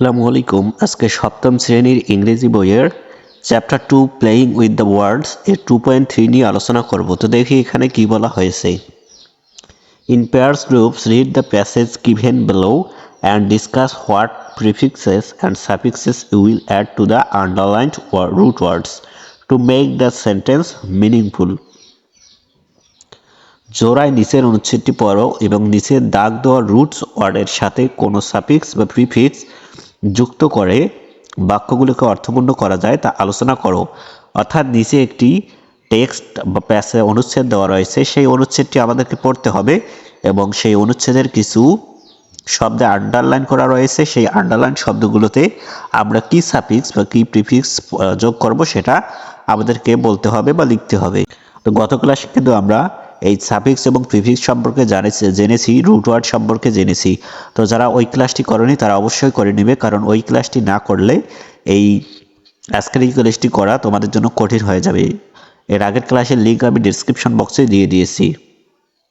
আসসালামু আলাইকুম। আজকে সপ্তম শ্রেণীর ইংরেজি বইয়ের chapter 2 playing with the words এর 2.3 নিয়ে আলোচনা করব। তো দেখি এখানে কি বলা হয়েছে। In pairs groups read the passage given below and discuss what prefixes and suffixes you will add to the underlined root words to make the sentence meaningful. জোড়ায় নিচের অনুচ্ছেদটি পড়ো এবং নিচের দাগ দেওয়া রুটস ওয়ার্ডের সাথে কোনো সাফিক্স বা প্রিফিক্স যুক্ত করে বাক্যগুলোকে অর্থপূর্ণ করা যায় তা আলোচনা করো। অর্থাৎ নিচে একটি টেক্সট বা প্যাসেজ অনুচ্ছেদ দেওয়া রয়েছে, সেই অনুচ্ছেদটি আমাদেরকে পড়তে হবে এবং সেই অনুচ্ছেদের কিছু শব্দে আন্ডারলাইন করা রয়েছে। সেই আন্ডারলাইন শব্দগুলোতে আমরা কি সাফিক্স বা কি প্রিফিক্স যোগ করব সেটা আমাদেরকে বলতে হবে বা লিখতে হবে। তো গত ক্লাসে কিন্তু আমরা এই সাফিক্স এবং প্রিফিক্স সম্পর্কে জেনেছি, রুট ওয়ার্ড সম্পর্কে জেনেছি। তো যারা ওই ক্লাসটি করেনি তারা অবশ্যই করে নেবে, কারণ ওই ক্লাসটি না করলে এই আজকের এই ক্লাসটি করা তোমাদের জন্য কঠিন হয়ে যাবে। এর আগের ক্লাসের লিঙ্ক আমি ডিসক্রিপশন বক্সে দিয়ে দিয়েছি।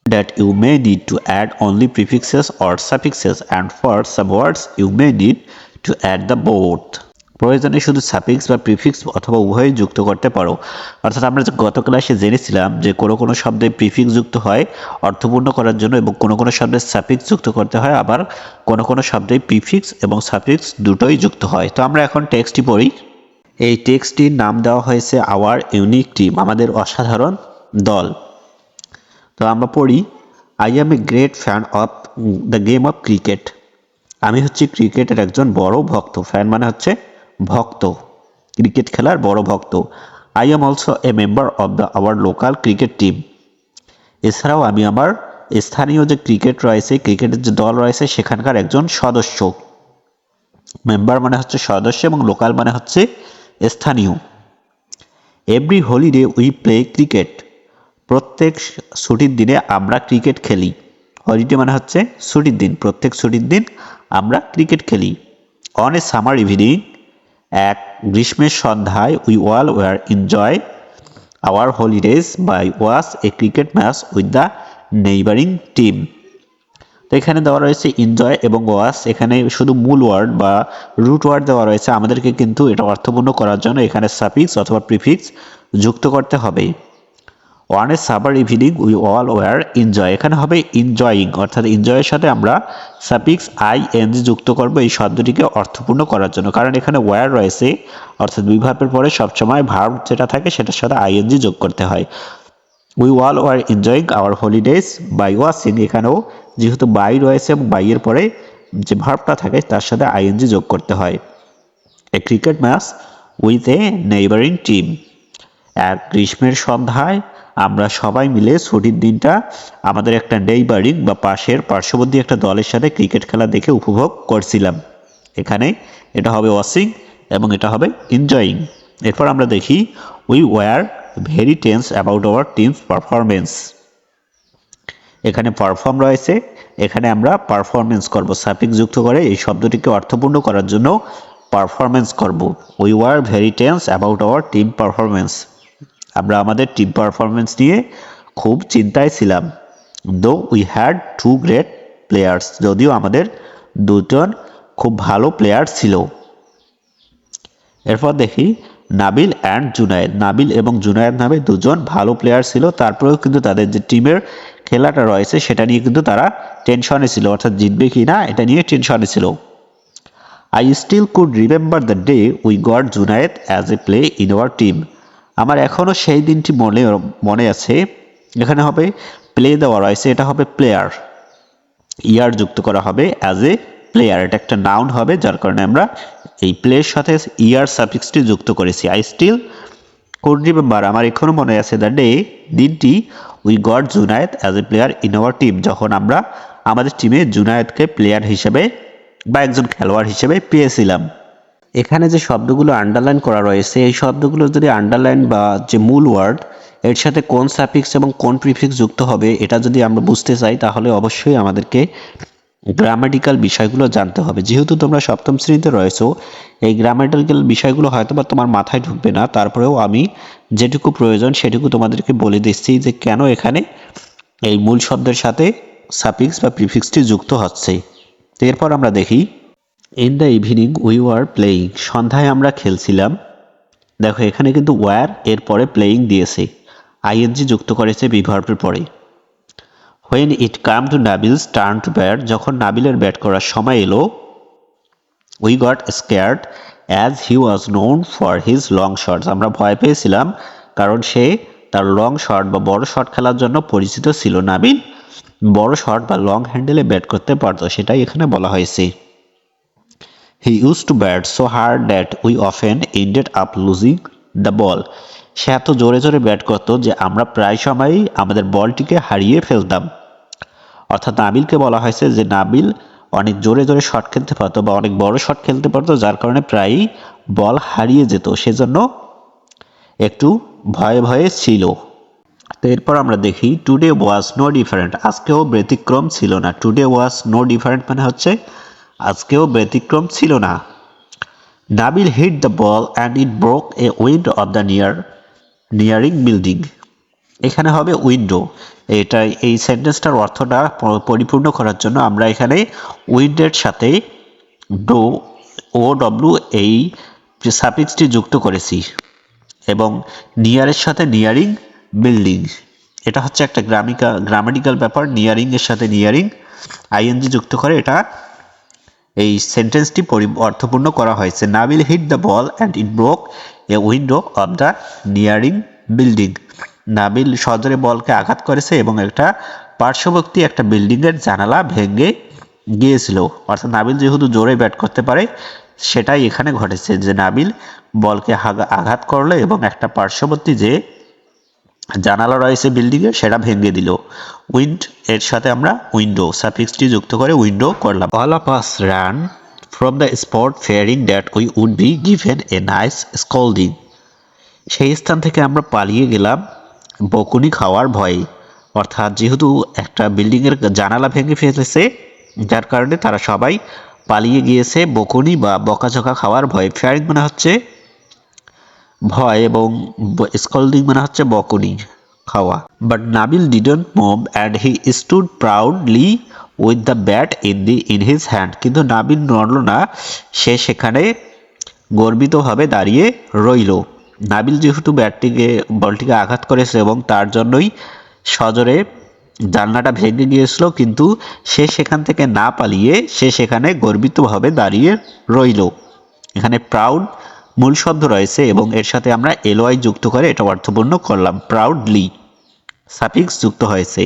That you may need to add only prefixes or suffixes, and for some words you may need to add the both. প্রয়োজনে শুধু সাফিক্স বা প্রিফিক্স অথবা উভয়ই যুক্ত করতে পারো। অর্থাৎ আমরা গত ক্লাসে জেনেছিলাম যে কোনো শব্দে প্রিফিক্স যুক্ত হয় অর্থপূর্ণ করার জন্য এবং কোনো শব্দে সাফিক্স যুক্ত করতে হয়, আবার কোনো শব্দে প্রিফিক্স এবং সাফিক্স দুটোই যুক্ত হয়। তো আমরা এখন টেক্সটটি পড়ি। এই টেক্সটটির নাম দেওয়া হয়েছে আওয়ার ইউনিক টিম, আমাদের অসাধারণ দল। তো আমরা পড়ি, I am a great fan of the game of cricket. আমি হচ্ছি ক্রিকেটের একজন বড় ভক্ত। ফ্যান মানে হচ্ছে ভক্ত, ক্রিকেট খেলার বড় ভক্ত। I am also a member of the our local cricket team. এছাড়াও আমি আমার স্থানীয় যে ক্রিকেট রয়েছে, ক্রিকেটের যে দল রয়েছে সেখানকার একজন সদস্য। মেম্বার মানে হচ্ছে সদস্য এবং লোকাল মানে হচ্ছে স্থানীয়। Every holiday we play cricket. প্রত্যেক ছুটির দিনে আমরা ক্রিকেট খেলি। হলিডে মানে হচ্ছে ছুটির দিন, প্রত্যেক ছুটির দিন আমরা ক্রিকেট খেলি। অন এ সামার ইভিনিং, এক গ্রীষ্মের সন্ধ্যায়, we all were enjoy our holidays by watch a cricket match with the neighbouring team. তো এখানে দেওয়া রয়েছে এনজয় এবং ওয়াচ, এখানে শুধু মূল ওয়ার্ড বা রুট ওয়ার্ড দেওয়া রয়েছে। আমাদেরকে কিন্তু এটা অর্থপূর্ণ করার জন্য এখানে সাফিক্স অথবা প্রিফিক্স যুক্ত করতে হবে। One a summer evening we all were enjoy, এখানে হবে এনজয়িং, অর্থাৎ এনজয়ের সাথে আমরা সাফিক্স আইএনজি যুক্ত করব এই শব্দটিকে অর্থপূর্ণ করার জন্য, কারণ এখানে ওয়ার রয়েছে, অর্থাৎ দুই ভার্বের পরে সবসময় ভার্ব যেটা থাকে সেটার সাথে আইএনজি যোগ করতে হয়। We all were enjoying our holidays by watching, এখানেও যেহেতু বাই রয়েছে এবং বাইয়ের পরে যে ভার্বটা থাকে তার সাথে আইএনজি যোগ করতে হয়। A cricket match with a neighbouring team, এক গ্রীষ্মের সন্ধ্যায় আমরা সবাই মিলে ছুটির দিনটা আমাদের একটা নেইবারিং বা পার্শ্ববর্তী একটা দলের সাথে ক্রিকেট খেলা দেখে উপভোগ করছিলাম। এখানে এটা হবে ওয়াচিং এবং এটা হবে এনজয়িং। এরপর আমরা দেখি, we were very tense about our teams performance. এখানে পারফর্ম রয়েছে, এখানে আমরা পারফরমেন্স করব, সাফিক্স যুক্ত করে এই শব্দটিকে অর্থপূর্ণ করার জন্য পারফরমেন্স করব। We were very tense about our team performance, আমরা আমাদের টিম পারফরমেন্স নিয়ে খুব চিন্তায় ছিলাম। Though we had to great players, যদিও আমাদের দুজন খুব ভালো প্লেয়ার ছিল। এরপর দেখি, নাবিল অ্যান্ড জুনায়েদ, নাবিল এবং জুনায়েদ নামে দুজন ভালো প্লেয়ার ছিল, তারপরেও কিন্তু তাদের যে টিমের খেলাটা রয়েছে সেটা নিয়ে কিন্তু তারা টেনশনে ছিল, অর্থাৎ জিতবে কি না এটা নিয়ে টেনশনে ছিল। I still could remember the day we got Junaid as a play in our team. আমার এখনও সেই দিনটি মনে আছে। এখানে হবে প্লে দেওয়া রয়েছে, এটা হবে প্লেয়ার, ইয়ার যুক্ত করা হবে অ্যাজ এ প্লেয়ার, এটা একটা নাউন হবে, যার কারণে আমরা এই প্লের সাথে ইয়ার সাফিক্সটি যুক্ত করেছি। আই স্টিল কুড রিমেম্বার, আমার এখনও মনে আছে, দ্য ডে, দিনটি, we got Junaid as a player in our team, যখন আমরা আমাদের টিমে জুনায়েদকে প্লেয়ার হিসেবে বা একজন খেলোয়াড় হিসেবে পেয়েছিলাম। এখানে যে শব্দগুলো আন্ডারলাইন করা রয়েছে এই শব্দগুলো যদি আন্ডারলাইন বা যে মূল ওয়ার্ড এর সাথে কোন সাফিক্স এবং কোন প্রিফিক্স যুক্ত হবে এটা যদি আমরা বুঝতে চাই তাহলে অবশ্যই আমাদেরকে গ্রামাটিক্যাল বিষয়গুলো জানতে হবে। যেহেতু তোমরা সপ্তম শ্রেণীতে রয়েছো, এই গ্রামাটিক্যাল বিষয়গুলো হয়তো বা তোমার মাথায় ঢুকবে না, তারপরেও আমি যেটুকু প্রয়োজন সেটুকু তোমাদেরকে বলে দিচ্ছি যে কেন এখানে এই মূল শব্দের সাথে সাফিক্স বা প্রিফিক্সটি যুক্ত হচ্ছে। এরপর আমরা দেখি, in the evening we were playing, সন্ধ্যায় আমরা খেলছিলাম। দেখো এখানে কিন্তু ওয়ার এর পরে প্লেয়িং দিয়েছে, আইএনজি যুক্ত করেছে বিভার্বের পরে। When it come to Nabil's turn to bat, যখন নাবিলের ব্যাট করার সময় এলো, we got scared as he was known for his long shots, আমরা ভয় পেয়েছিলাম কারণ সে তার লং শট বা বড় শট খেলার জন্য পরিচিত ছিল। নাবিল বড় শট বা লং হ্যান্ডেলে ব্যাট করতে পারত, সেটাই এখানে বলা হয়েছে। He use to bat so hard that we often ended up losing the ball, সে এত জোরে জোরে ব্যাট করত যে আমরা প্রায় সময়ই আমাদের বলটিকে হারিয়ে ফেলতাম। অর্থাৎ নাবিলকে বলা হয়েছে যে নাবিল অনেক জোরে জোরে শট খেলতে পারতো বা অনেক বড় শট খেলতে পারতো, যার কারণে প্রায়ই বল হারিয়ে যেত, সেজন্য একটু ভয়ে ভয়ে ছিল। তো এরপর আমরা দেখি টুডে ওয়াজ নো ডিফারেন্ট, আজকেও ব্যতিক্রম ছিল না। টুডে ওয়াজ নো ডিফারেন্ট মানে হচ্ছে আজকেও ব্যতিক্রম ছিল না। Nabil hit the ball and it broke a window of the nearing building, এখানে হবে উইন্ডো। এটা এই সেন্টেন্সটার অর্থটা পরিপূর্ণ করার জন্য আমরা এখানে উইন্ডের সাথে ডো ও ডব্লিউ এই সাফিক্সটি যুক্ত করেছি এবং নিয়ারের সাথে নিয়ারিং বিল্ডিং, এটা হচ্ছে একটা গ্রামাটিক্যাল ব্যাপার। নিয়ারিং এর সাথে নিয়ারিং আইএনজি যুক্ত করে এটা এই সেন্টেন্সটি অর্থপূর্ণ করা হয়েছে। Nabil hit the ball and it broke a window of the nearing building, Nabil সজোরে বলকে আঘাত করেছে এবং একটা পার্শ্ববর্তী একটা বিল্ডিংয়ের জানালা ভেঙে গিয়েছিল। অর্থাৎ নাবিল যেহেতু জোরে ব্যাট করতে পারে সেটাই এখানে ঘটেছে, যে নাবিল বলকে আঘাত করলো এবং একটা পার্শ্ববর্তী যে জানালা রয়েছে বিল্ডিংয়ে সেটা ভেঙে দিল। উইন্ড এর সাথে আমরা উইন্ডো সাফিক্সটি যুক্ত করে উইন্ডো করলাম। All of us ran from the spot fearing that we would be given a nice scolding, সেই স্থান থেকে আমরা পালিয়ে গেলাম বকুনি খাওয়ার ভয়ে। অর্থাৎ যেহেতু একটা বিল্ডিংয়ের জানালা ভেঙে ফেলেছে যার কারণে তারা সবাই পালিয়ে গিয়েছে বকুনি বা বকাঝকা খাওয়ার ভয়ে। ফিয়ারিং মানে হচ্ছে ভয় এবং স্কল্ডিং মানে হচ্ছে বকুনি খাওয়া। But Nabil didn't move and he stood proudly with the bat in his hand, কিন্তু নাবিল নড়ল না, সে সেখানে গর্বিতভাবে দাঁড়িয়ে রইল। নাবিল যেহেতু বলটিকে আঘাত করেছে এবং তার জন্যই সজোরে জানলাটা ভেঙে গিয়েছিল, কিন্তু সে সেখান থেকে না পালিয়ে সে সেখানে গর্বিতভাবে দাঁড়িয়ে রইল। এখানে প্রাউড মূল শব্দ রয়েছে এবং এর সাথে আমরা এলওয়াই যুক্ত করে এটা অর্থপূর্ণ করলাম। প্রাউডলি সাফিক্স যুক্ত হয়েছে,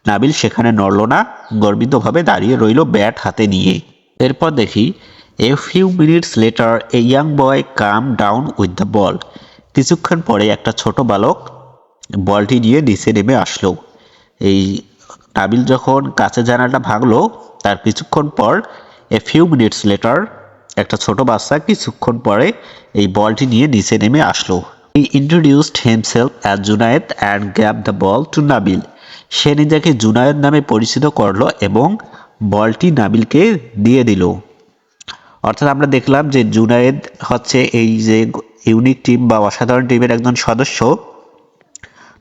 নাবিল সেখানে নড়ল না, গর্বিতভাবে দাঁড়িয়ে রইল ব্যাট হাতে নিয়ে। এরপর দেখি a few minutes later a young boy come down with the ball, কিছুক্ষণ পরে একটা ছোট বালক বলটি নিয়ে নিচে নেমে আসলো। এই নাবিল যখন কাছে জানালাটা ভাঙলো তার কিছুক্ষণ পর এ ফিউ মিনিটস লেটার একটা ছোট বাচ্চা কিছুক্ষণ পরে এই বলটি নিয়ে নিচে নেমে আসলো। He introduced himself as Junaid and gave the ball to Nabil, সে নিজেকে জুনায়েদ নামে পরিচিত করলো এবং বলটি নাবিলকে দিয়ে দিল। অর্থাৎ আমরা দেখলাম যে জুনায়েদ হচ্ছে এই যে ইউনিক টিম বা অসাধারণ টিমের একজন সদস্য,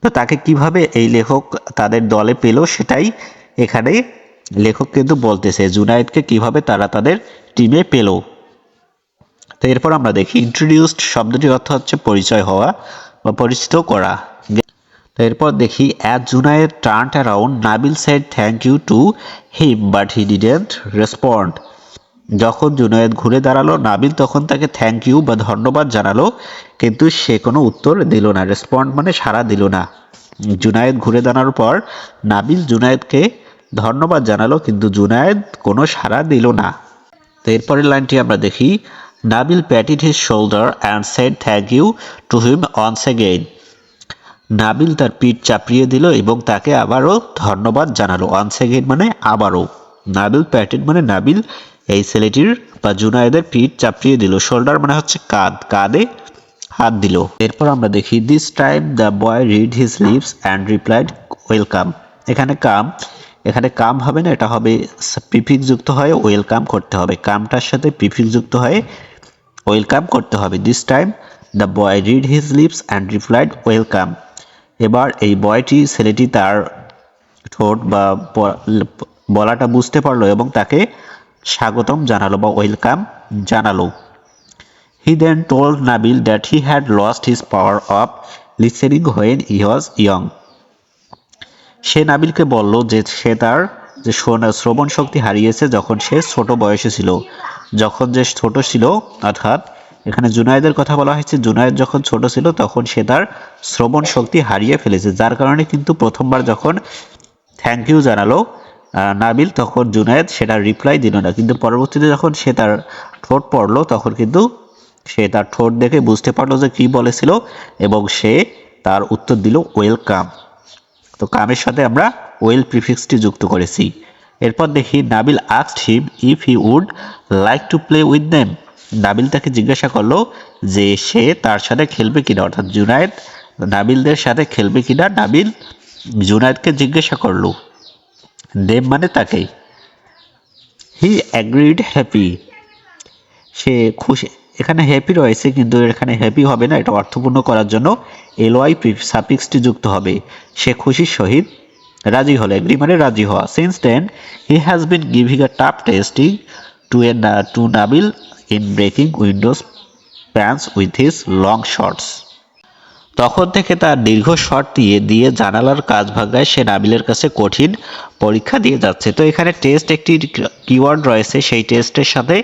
তো তাকে কিভাবে এই লেখক তাদের দলে পেল সেটাই এখানে লেখক কিন্তু বলতেছে, জুনায়েদকে কিভাবে তারা তাদের টিমে পেল। তো এরপর আমরা দেখি ইন্ট্রোডিউসড শব্দটির অর্থ হচ্ছে পরিচয় হওয়া বা পরিচিত করা। তো এরপর দেখি as Junaid turned around Nabil said thank you to him but he didn't respond, যখন জুনায়েদ ঘুরে দাঁড়ালো নাবিল তখন তাকে থ্যাংক ইউ বা ধন্যবাদ জানালো, কিন্তু সে কোনো উত্তর দিল না। রেসপন্ড মানে সাড়া দিল না। জুনায়েদ ঘুরে দাঁড়ানোর পর নাবিল জুনায়েদকে ধন্যবাদ জানালো, কিন্তু জুনায়েদ কোনো সাড়া দিল না। তো এরপরের লাইনটি আমরা দেখি Nabil patted his shoulder and said thank you to him once again, Nabil তার পিঠ চাপড়িয়ে দিল এবং তাকে আবারও ধন্যবাদ জানালো। ওয়ান্স অ্যাগেইন মানে আবারও। নাবিল প্যাটেড মানে নাবিল এই ছেলেটির বা জুনায়েদের পিঠ চাপড়িয়ে দিল। শোল্ডার মানে হচ্ছে কাঁধ, কাঁধে হাত দিল। এরপর আমরা দেখি this time the boy read his lips and replied welcome, এখানে কাম হবে না, এটা হবে প্রিফিক্স যুক্ত হয়ে ওয়েলকাম করতে হবে। কামটার সাথে প্রিফিক্স যুক্ত হয়ে ওয়েলকাম করতে হবে। This time the boy read his lips and replied welcome, এবার এই বয়টি ছেলেটি তার ঠোঁট বা বলাটা বুঝতে পারলো এবং তাকে স্বাগতম জানালো বা ওয়েলকাম জানালো। He then told Nabil that he had lost his power of listening when he was young. সে নাবিলকে বলল যে সে তার যে শ্রবণ শক্তি হারিয়েছে যখন সে ছোট বয়সে ছিল। যখন যে ছোট ছিল অর্থাৎ এখানে জুনায়েদের কথা বলা হয়েছে, জুনায়েদ যখন ছোট ছিল তখন সে তার শ্রবণ শক্তি হারিয়ে ফেলেছে, যার কারণে কিন্তু প্রথমবার যখন থ্যাংক ইউ জানালো নাবিল, তখন জুনায়েদ সেটা রিপ্লাই দিল না, কিন্তু পরবর্তীতে যখন সে তার ঠোঁট পড়লো তখন কিন্তু সে তার ঠোঁট দেখে বুঝতে পারলো যে কি বলেছিল এবং সে তার উত্তর দিল ওয়েলকাম। তো কামের সাথে আমরা ওয়েল প্রিফিক্সটি যুক্ত করেছি। এরপর দেখি Nabil asked him if he would like to play with them. Nabil তাকে জিজ্ঞাসা করলো যে সে তার সাথে খেলবে কিনা, অর্থাৎ জুনায়েদ নাবিলদের সাথে খেলবে কিনা। নাবিল জুনায়েদকে জিজ্ঞাসা করলো, দেম মানে তাকে। হি অ্যাগ্রিড হ্যাপি, সে খুশি। এখানে হ্যাপি রয়েছে কিন্তু এখানে হ্যাপি হবে না, এটা অর্থপূর্ণ করার জন্য এলওয়াই সাফিক্সটি যুক্ত হবে। সে খুশির সহিত রাজি হলো, এগ্রি মানে রাজি হওয়া। Since then he has been giving a tough testing to Nabil in breaking windows panes with his long shorts. তখন থেকে তার দীর্ঘ শট দিয়ে জানালার কাজ ভাঙায় সে নাবিলের কাছে কঠিন পরীক্ষা দিয়ে যাচ্ছে। তো এখানে টেস্ট একটি কিওয়ার্ড রয়েছে, সেই টেস্টের সাথে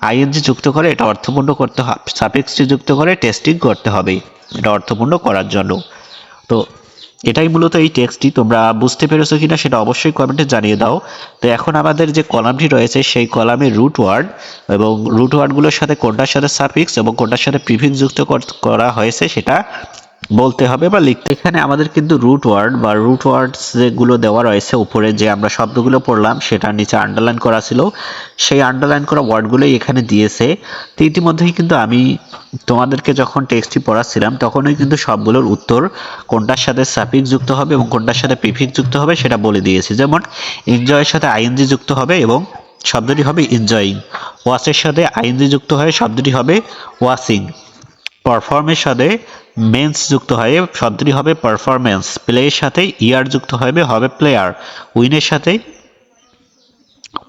আইএনজি যুক্ত করে এটা অর্থপূর্ণ করতে হবে, সাফিক্সটি যুক্ত করে টেস্টিং করতে হবে এটা অর্থপূর্ণ করার জন্য। তো এটাই মূলত এই টেক্সটটি। তোমরা বুঝতে পেরেছো কিনা সেটা অবশ্যই কমেন্টে জানিয়ে দাও। তো এখন আমাদের যে কলামটি রয়েছে সেই কলামে রুট ওয়ার্ড এবং রুট ওয়ার্ডগুলোর সাথে কোনটার সাথে সাফিক্স এবং কোনটার সাথে প্রিফিক্স যুক্ত করা হয়েছে সেটা বলতে হবে বা লিখতে। এখানে আমাদের কিন্তু রুট ওয়ার্ড বা রুট ওয়ার্ডস যেগুলো দেওয়া রয়েছে উপরে যে আমরা শব্দগুলো পড়লাম সেটার নিচে আন্ডারলাইন করা ছিল, সেই আন্ডারলাইন করা ওয়ার্ডগুলোই এখানে দিয়েছে। তো ইতিমধ্যেই কিন্তু আমি তোমাদেরকে যখন টেক্সটটি পড়াচ্ছিলাম তখনই কিন্তু সবগুলোর উত্তর কোনটার সাথে সাফিক্স যুক্ত হবে এবং কোনটার সাথে প্রিফিক্স যুক্ত হবে সেটা বলে দিয়েছি। যেমন এনজয়ের সাথে আইএনজি যুক্ত হবে এবং শব্দটি হবে এনজয়িং। ওয়াচের সাথে আইএনজি যুক্ত হয়ে শব্দটি হবে ওয়াচিং। পারফর্মের সাথে মেন্স যুক্ত হয়ে শব্দটি হবে পারফরমেন্স। প্লেয়ের সাথে ইয়ার যুক্ত হবে প্লেয়ার। উইনের সাথে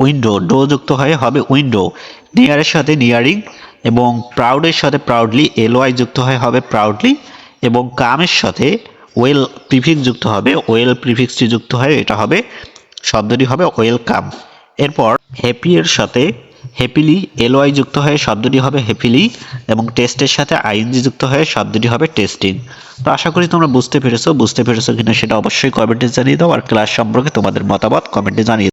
উইন্ডো ডো যুক্ত হয়ে হবে উইন্ডো। নিয়ারের সাথে নিয়ারিং এবং প্রাউডের সাথে প্রাউডলি এলওয়াই যুক্ত হয়ে হবে প্রাউডলি এবং কামের সাথে ওয়েল প্রিফিক্স যুক্ত হবে, ওয়েল প্রিফিক্সটি যুক্ত হয়ে এটা হবে শব্দটি হবে ওয়েলকাম। এরপর হ্যাপি এর সাথে হ্যাপিলি এলওয়াই যুক্ত হয়ে শব্দটি হবে হ্যাপিলি এবং টেস্টের সাথে আইএনজি যুক্ত হয়ে শব্দটি হবে টেস্টিং। তো আশা করি তোমরা বুঝতে পেরেছো কিনা সেটা অবশ্যই কমেন্টে জানিয়ে দাও আর ক্লাস সম্পর্কে তোমাদের মতামত কমেন্টে জানিয়ে